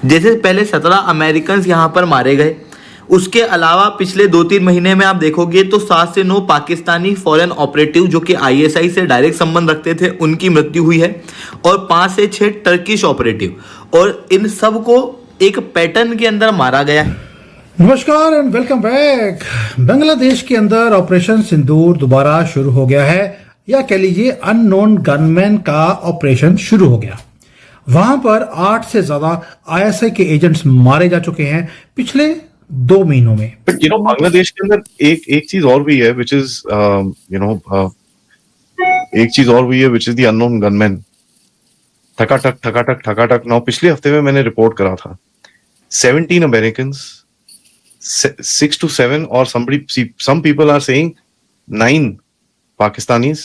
जैसे पहले 17 अमेरिकन यहाँ पर मारे गए, उसके अलावा पिछले 2-3 महीने में आप देखोगे तो 7 से 9 पाकिस्तानी फॉरेन ऑपरेटिव जो कि आईएसआई से डायरेक्ट संबंध रखते थे उनकी मृत्यु हुई है, और 5 से 6 टर्किश ऑपरेटिव, और इन सब को एक पैटर्न के अंदर मारा गया है। नमस्कार एंड वेलकम बैक। बांग्लादेश के अंदर ऑपरेशन सिंदूर दोबारा शुरू हो गया है, या कह लीजिए अननोन गनमैन का ऑपरेशन शुरू हो गया। वहां पर 8 से ज्यादा आईएसआई के एजेंट्स मारे जा चुके हैं पिछले 2 महीनों में। बट बांग्लादेश के अंदर एक चीज और भी है विच इज एक चीज और भी है which is the unknown gunman. ठकाटक नाउ पिछले हफ्ते में मैंने रिपोर्ट करा था 17 Americans, 6 to 7 or some people are saying 9 Pakistanis,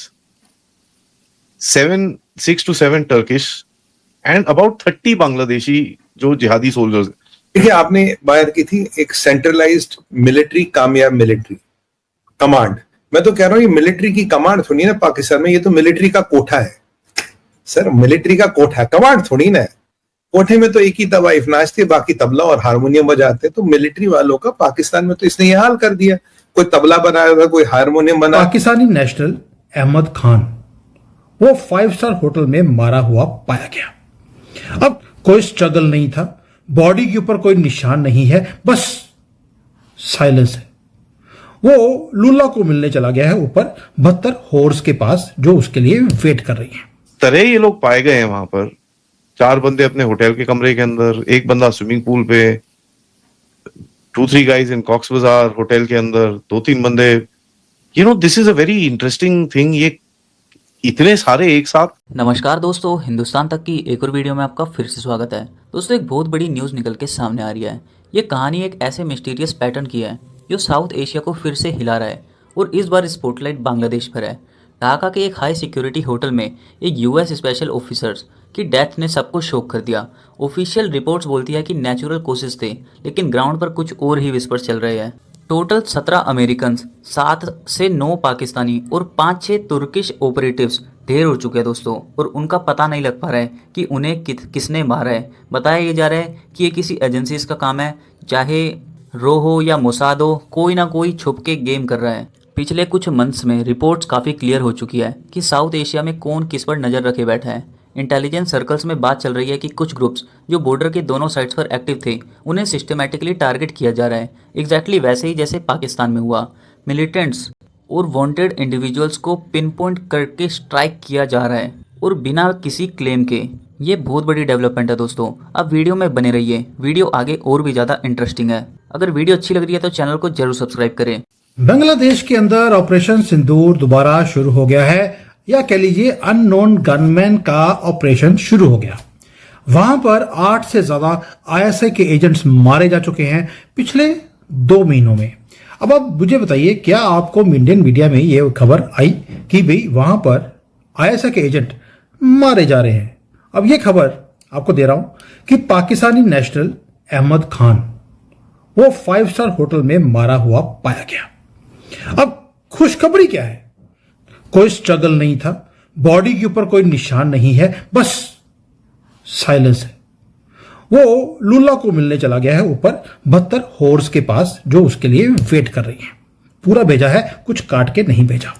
6 to 7 Turkish and about 30 Bangladeshi जो जिहादी सोल्जर्स। देखिए, आपने बात की थी एक सेंट्रलाइज्ड मिलिट्री, कामयाब मिलिट्री कमांड। मैं तो कह रहा हूँ ये मिलिट्री की कमांड थोड़ी ना पाकिस्तान में, ये तो मिलिट्री का कोठा है सर। मिलिट्री का कोठा, कमांड थोड़ी ना है। कोठे में तो एक ही तवाइफ नाचती है, बाकी तबला और हारमोनियम बजाते हैं। तो मिलिट्री वालों का पाकिस्तान में तो इसने ये हाल कर दिया, कोई तबला बनाया था, कोई हारमोनियम बना। पाकिस्तानी नेशनल अहमद खान वो 5 स्टार होटल में मारा हुआ पाया गया। अब कोई स्ट्रगल नहीं था, बॉडी के ऊपर कोई निशान नहीं है, बस साइलेंस है। वो लुल्ला को मिलने चला गया है ऊपर 72 हॉर्स के पास, जो उसके लिए वेट कर रही है। तरह ये लोग पाए गए हैं वहां पर। 4 बंदे अपने होटल के कमरे के अंदर, 1 बंदा स्विमिंग पूल पे, 2-3 guys इन कॉक्स बाजार होटल के अंदर, 2-3 बंदे। This is a very interesting thing. ये इतने सारे एक साथ। नमस्कार दोस्तों, हिंदुस्तान तक की एक और वीडियो में आपका फिर से स्वागत है। दोस्तों, एक बहुत बड़ी न्यूज़ निकल के सामने आ रही है। ये कहानी एक ऐसे मिस्टीरियस पैटर्न की है जो साउथ एशिया को फिर से हिला रहा है, और इस बार स्पॉटलाइट बांग्लादेश पर है। ढाका के एक हाई सिक्योरिटी होटल में एक यूएस स्पेशल ऑफिसर्स की डेथ ने सबको शॉक कर दिया। ऑफिशियल रिपोर्ट्स बोलती है कि नेचुरल कोसेस थे, लेकिन ग्राउंड पर कुछ और ही विस्पर्स चल रहे हैं। टोटल 17 अमेरिकन, 7 से 9 पाकिस्तानी और 5-6 तुर्किश ऑपरेटिव्स ढेर हो चुके हैं दोस्तों, और उनका पता नहीं लग पा रहा है कि उन्हें किसने मारा है। बताया ये जा रहा है कि ये किसी एजेंसीज का काम है, चाहे रो हो या मोसाद हो, कोई ना कोई छुप के गेम कर रहा है। पिछले कुछ मंथ्स में रिपोर्ट्स काफ़ी क्लियर हो चुकी है कि साउथ एशिया में कौन किस पर नज़र रखे बैठा है। इंटेलिजेंस सर्कल्स में बात चल रही है कि कुछ ग्रुप्स जो बॉर्डर के दोनों साइड्स पर एक्टिव थे, उन्हें सिस्टमैटिकली टारगेट किया जा रहा है, एग्जैक्टली वैसे ही जैसे पाकिस्तान में हुआ। मिलिटेंट्स और वांटेड इंडिविजुअल्स को पिन पॉइंट करके स्ट्राइक किया जा रहा है, और बिना किसी क्लेम के। ये बहुत बड़ी डेवलपमेंट है दोस्तों। अब वीडियो में बने रहिए, वीडियो आगे और भी ज़्यादा इंटरेस्टिंग है। अगर वीडियो अच्छी लग रही है तो चैनल को जरूर सब्सक्राइब करें। बांग्लादेश के अंदर ऑपरेशन सिंदूर दोबारा शुरू हो गया है, या कह लीजिए अननोन गनमैन का ऑपरेशन शुरू हो गया। वहां पर 8 से ज्यादा आईएसआई के एजेंट्स मारे जा चुके हैं पिछले 2 महीनों में। अब आप मुझे बताइए, क्या आपको इंडियन मीडिया में ये खबर आई कि भाई वहां पर आईएसआई के एजेंट मारे जा रहे हैं? अब ये खबर आपको दे रहा हूं कि पाकिस्तानी नेशनल अहमद खान वो 5 स्टार होटल में मारा हुआ पाया गया। अब खुशखबरी क्या है? कोई स्ट्रगल नहीं था, बॉडी के ऊपर कोई निशान नहीं है, बस साइलेंस है। वो लुल्ला को मिलने चला गया है ऊपर 72 हॉर्स के पास, जो उसके लिए वेट कर रही है। पूरा भेजा है, कुछ काट के नहीं भेजा।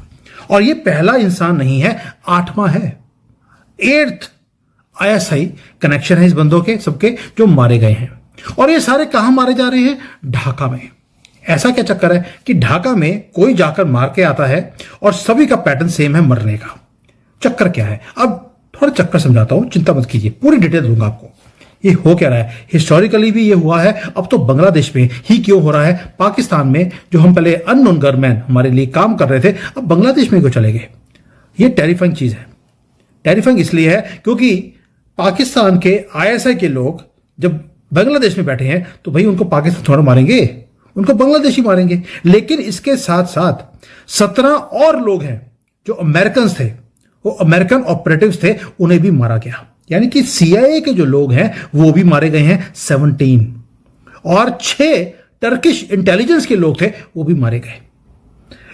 और ये पहला इंसान नहीं है, 8वां है। 8th आईएसआई कनेक्शन है इस बंदों के सबके जो मारे गए हैं। और ये सारे कहां मारे जा रहे हैं? ढाका में। ऐसा क्या चक्कर है कि ढाका में कोई जाकर मार के आता है और सभी का पैटर्न सेम है मरने का? चक्कर क्या है? अब थोड़ा चक्कर समझाता हूं, चिंता मत कीजिए, पूरी डिटेल दूंगा आपको। ये हो क्या रहा है? हिस्टोरिकली भी ये हुआ है, अब तो बांग्लादेश में ही क्यों हो रहा है? पाकिस्तान में जो हम पहले अननोन गनमैन हमारे लिए काम कर रहे थे, अब बांग्लादेश में क्यों चले गए? ये टेरिफाइंग चीज है। टेरिफाइंग इसलिए है क्योंकि पाकिस्तान के आईएसआई के लोग जब बांग्लादेश में बैठे हैं तो भाई उनको पाकिस्तान थोड़ा मारेंगे, उनको बांग्लादेशी मारेंगे। लेकिन इसके साथ साथ 17 और लोग हैं जो अमेरिकन थे, वो अमेरिकन ऑपरेटिव्स थे, उन्हें भी मारा गया। यानी कि सीआईए के जो लोग हैं वो भी मारे गए हैं 17, और 6 टर्किश इंटेलिजेंस के लोग थे वो भी मारे गए।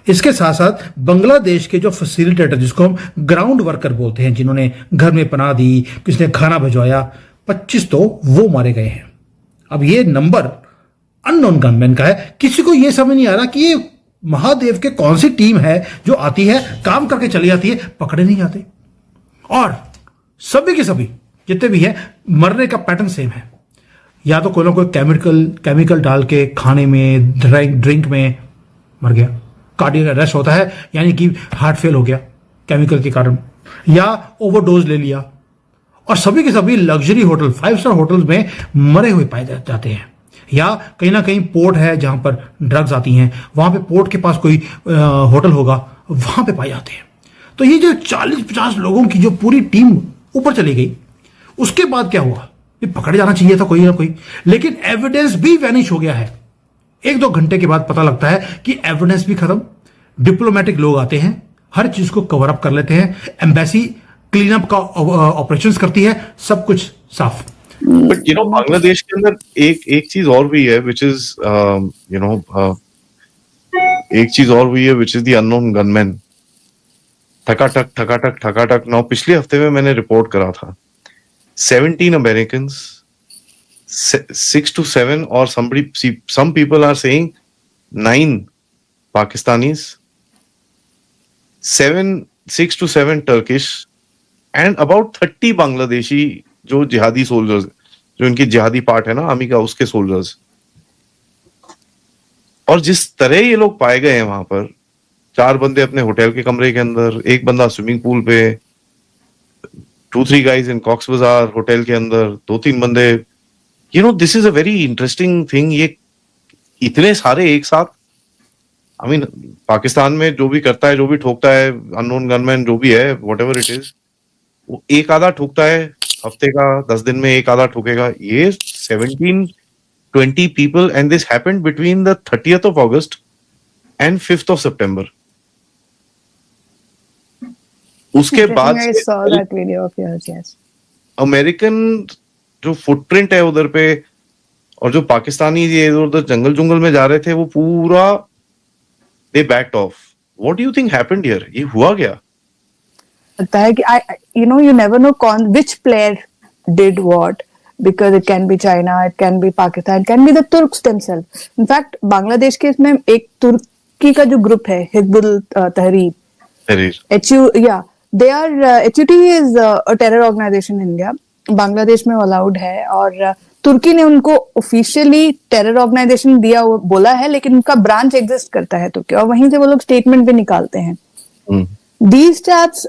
इसके साथ साथ बांग्लादेश के जो फैसिलिटेटर, जिसको हम ग्राउंड वर्कर बोलते हैं, जिन्होंने घर में पनाह दी, किसने खाना भिजवाया, 25 तो वो मारे गए हैं। अब ये नंबर अननोन गनमैन का है। किसी को ये समझ नहीं आ रहा कि ये महादेव के कौन सी टीम है जो आती है, काम करके चली जाती है, पकड़े नहीं जाते। और सभी के सभी जितने भी हैं, मरने का पैटर्न सेम है। या तो कोई ना कोई केमिकल डाल के खाने में, ड्रिंक में मर गया, कार्डियक अरेस्ट होता है, यानी कि हार्ट फेल हो गया केमिकल के कारण, या ओवरडोज ले लिया। और सभी के सभी लग्जरी होटल, 5 स्टार होटल्स में मरे हुए पाए जाते हैं। या कहीं ना कहीं पोर्ट है जहां पर ड्रग्स आती हैं, वहां पे पोर्ट के पास कोई होटल होगा, वहां पे पाए जाते हैं। तो ये जो 40-50 लोगों की जो पूरी टीम ऊपर चली गई, उसके बाद क्या हुआ? ये पकड़े जाना चाहिए था कोई ना कोई, लेकिन एविडेंस भी वैनिश हो गया है। 1-2 घंटे के बाद पता लगता है कि एविडेंस भी खत्म। डिप्लोमेटिक लोग आते हैं, हर चीज को कवर अप कर लेते हैं, एम्बेसी क्लीन अप का ऑपरेशंस करती है, सब कुछ साफ। बट बांग्लादेश के अंदर एक चीज और भी है, विच इज एक चीज और भी है, which is the unknown gunman. ठकाटक। नाउ पिछले हफ्ते में मैंने रिपोर्ट करा था 17 Americans, 6 to 7, or some people are saying 9 Pakistanis, 6 to 7 Turkish, and about 30 Bangladeshi जो जिहादी सोल्जर्स, जो इनकी जिहादी पार्ट है ना आर्मी का, उसके सोल्जर्स। और जिस तरह ये लोग पाए गए हैं वहां पर, 4 बंदे अपने होटल के कमरे के अंदर, 1 बंदा स्विमिंग पूल पे, 2-3 guys इन कॉक्स बाजार होटल के अंदर, 2-3 बंदे, this is a very interesting thing. ये इतने सारे एक साथ, आई मीन पाकिस्तान में जो भी करता है, जो भी ठोकता है, अननोन गनमैन जो भी है, व्हाटएवर इट इज, वो एक आधा ठोकता है हफ्ते का, 10 दिन में एक आधा ठोकेगा। ये 17-20 people, and this happened between the 30th of August and 5th of September. उसके बाद I saw that video of yours, yes. American जो फुटप्रिंट है उधर पे, और जो पाकिस्तानी ये इधर उधर जंगल जुंगल में जा रहे थे, वो पूरा they backed off. What do you think happened here? ये हुआ क्या? लगता है कि you never know which player did what, because it can be China, it can be Pakistan, it can be the Turks themselves. In fact, Bangladesh के इसमें एक तुर्की का जो ग्रुप है, हिजबुल तहरीर, HUT is a terror organization in India. Bangladesh में allowed है, और तुर्की ने उनको ऑफिशियली टेरर ऑर्गेनाइजेशन दिया, बोला है, लेकिन उनका ब्रांच एग्जिस्ट करता है तुर्की, और वहीं से वो लोग स्टेटमेंट भी निकालते हैं। These chaps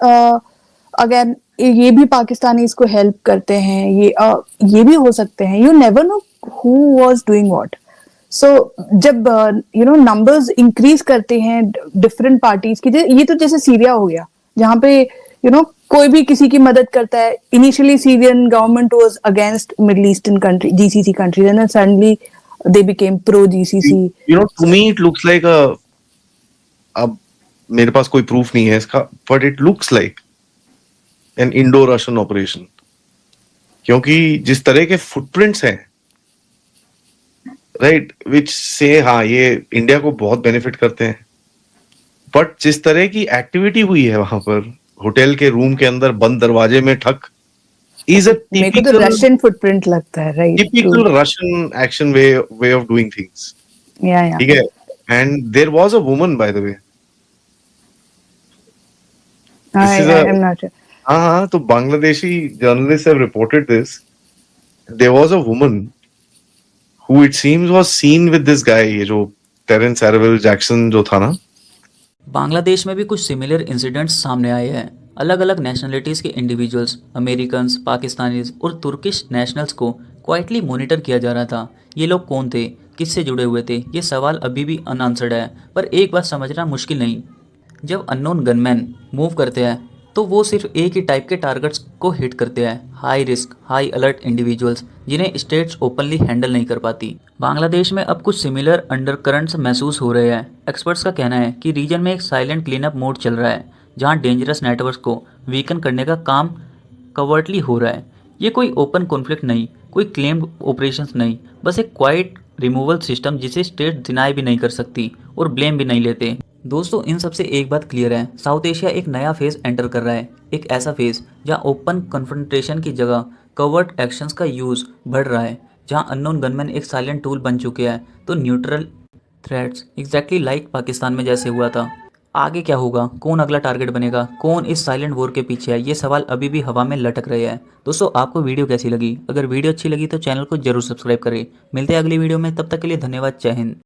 अगेन ये भी पाकिस्तानी को हेल्प करते हैं, ये भी हो सकते हैं। You never know who was doing what. So जब नंबर्स इंक्रीज करते हैं डिफरेंट पार्टीज की, ये तो जैसे सीरिया हो गया, जहाँ पे कोई भी किसी की मदद करता है। Initially Syrian government was against middle eastern country, GCC countries, and then suddenly they became pro GCC। To me it looks like अब मेरे पास कोई प्रूफ नहीं है इसका, but it looks like an Indo Russian operation, क्योंकि जिस तरह के फुटप्रिंट्स हैं, राइट, विच से हाँ ये इंडिया को बहुत बेनिफिट करते हैं, बट जिस तरह की एक्टिविटी हुई है वहां पर होटल के रूम के अंदर बंद दरवाजे में ठक, is a typical Russian footprint लगता है, right, typical Russian action way of doing things. ठीक है, and there was a woman by the way. I'm not sure. हाँ, तो Bangladeshi journalist have reported this. There was a woman who it seems was seen with this guy, ये जो Terrence एरविल Jackson जो था ना। बांग्लादेश में भी कुछ सिमिलर इंसिडेंट्स सामने आए हैं। अलग अलग नेशनलिटीज़ के इंडिविजुअल्स, अमेरिकन्स, पाकिस्तानीज और तुर्किश नेशनल्स को क्वाइटली मॉनिटर किया जा रहा था। ये लोग कौन थे, किससे जुड़े हुए थे, ये सवाल अभी भी अनआंसर्ड है। पर एक बात समझना मुश्किल नहीं, जब अननोन गनमैन मूव करते हैं तो वो सिर्फ एक ही टाइप के टारगेट्स को हिट करते हैं, high risk, high alert individuals, जिन्हें स्टेट्स ओपनली हैंडल नहीं कर पाती। बांग्लादेश में अब कुछ सिमिलर अंडरकरंट्स महसूस हो रहे हैं। एक्सपर्ट्स का कहना है कि रीजन में एक साइलेंट क्लीनअप मोड चल रहा है, जहां डेंजरस नेटवर्क्स को वीकन करने का काम कवर्टली हो रहा है। ये कोई ओपन कॉन्फ्लिक्ट नहीं, कोई क्लेम्ड ऑपरेशंस नहीं, बस एक क्वाइट रिमूवल सिस्टम जिसे स्टेट डिनाई भी नहीं कर सकती और ब्लेम भी नहीं लेते। दोस्तों, इन सबसे एक बात क्लियर है, साउथ एशिया एक नया फेज एंटर कर रहा है। एक ऐसा फेज जहां ओपन कन्फ्रंटेशन की जगह कवर्ट एक्शंस का यूज़ बढ़ रहा है। जहां अननोन गनमैन एक साइलेंट टूल बन चुके हैं, तो neutral threats exactly like Pakistan में जैसे हुआ था। आगे क्या होगा, कौन अगला टारगेट बनेगा, कौन इस साइलेंट वॉर के पीछे है, ये सवाल अभी भी हवा में लटक रहे हैं। दोस्तों, आपको वीडियो कैसी लगी? अगर वीडियो अच्छी लगी तो चैनल को जरूर सब्सक्राइब करें। मिलते हैं अगली वीडियो में, तब तक के लिए धन्यवाद। जय हिंद।